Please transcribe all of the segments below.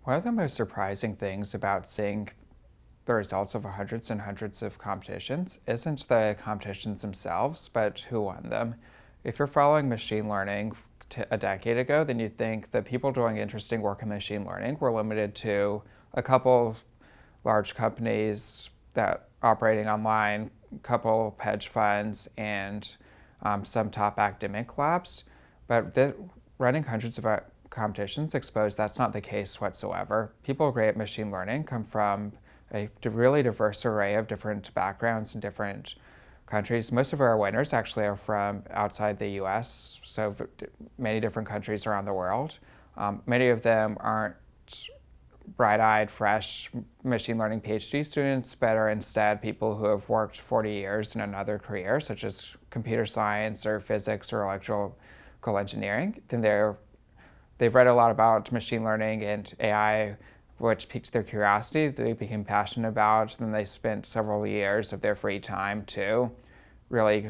One of the most surprising things about seeing the results of hundreds and hundreds of competitions isn't the competitions themselves, but who won them. If you're following machine learning a decade ago, then you'd think that people doing interesting work in machine learning were limited to a couple large companies that operating online, a couple hedge funds, and some top academic labs. But running hundreds of competitions exposed that's not the case whatsoever. People great at machine learning come from a really diverse array of different backgrounds and different countries. Most of our winners actually are from outside the US, so many different countries around the world. Many of them aren't bright-eyed, fresh machine learning PhD students, but are instead people who have worked 40 years in another career, such as computer science or physics or electrical engineering. Then they've read a lot about machine learning and AI, which piqued their curiosity. They became passionate about, and then they spent several years of their free time to really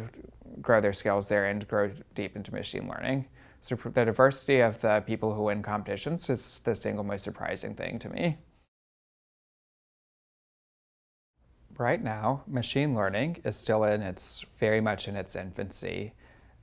grow their skills there and grow deep into machine learning. So the diversity of the people who win competitions is the single most surprising thing to me. Right now, machine learning is still very much in its infancy.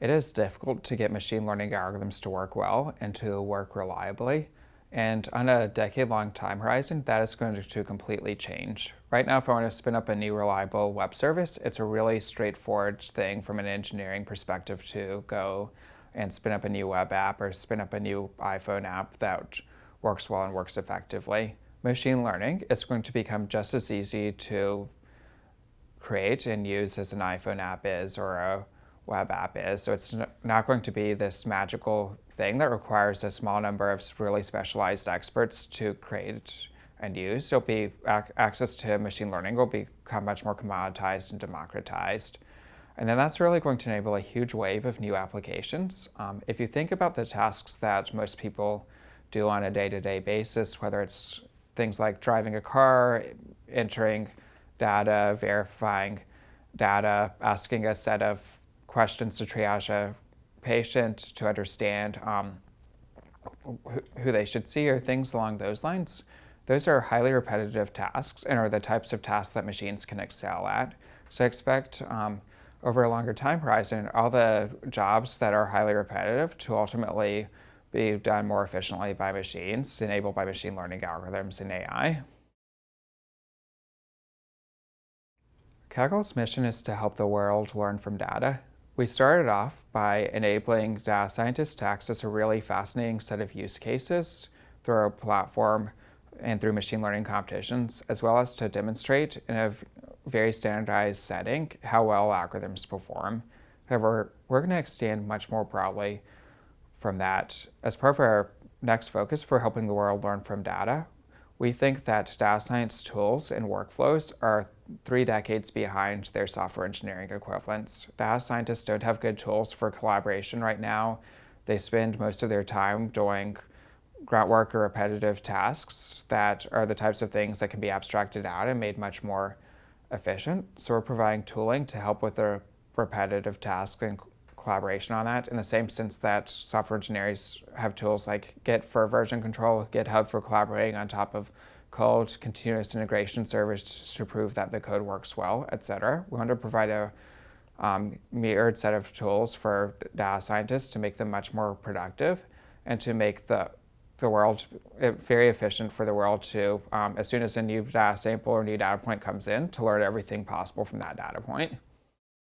It is difficult to get machine learning algorithms to work well and to work reliably. And on a decade-long time horizon, that is going to completely change. Right now, if I want to spin up a new reliable web service, it's a really straightforward thing from an engineering perspective to go and spin up a new web app or spin up a new iPhone app that works well and works effectively. Machine learning, it's going to become just as easy to create and use as an iPhone app is or a web app is. So it's not going to be this magical thing that requires a small number of really specialized experts to create and use. It'll be access to machine learning will become much more commoditized and democratized. And then that's really going to enable a huge wave of new applications. If you think about the tasks that most people do on a day-to-day basis, whether it's things like driving a car, entering data, verifying data, asking a set of questions to triage a patient to understand who they should see or things along those lines. Those are highly repetitive tasks and are the types of tasks that machines can excel at. So I expect over a longer time horizon, all the jobs that are highly repetitive to ultimately be done more efficiently by machines, enabled by machine learning algorithms and AI. Kaggle's mission is to help the world learn from data. We started off by enabling data scientists to access a really fascinating set of use cases through our platform and through machine learning competitions, as well as to demonstrate in a very standardized setting how well algorithms perform. However, we're going to extend much more broadly from that. As part of our next focus for helping the world learn from data, we think that data science tools and workflows are 3 decades behind their software engineering equivalents. Data scientists don't have good tools for collaboration right now. They spend most of their time doing grunt work or repetitive tasks that are the types of things that can be abstracted out and made much more efficient. So we're providing tooling to help with the repetitive tasks and collaboration on that in the same sense that software engineers have tools like Git for version control, GitHub for collaborating on top of code, continuous integration service to prove that the code works well, etc. We want to provide a mirrored set of tools for data scientists to make them much more productive and to make the world very efficient for the world to, as soon as a new data sample or new data point comes in, to learn everything possible from that data point.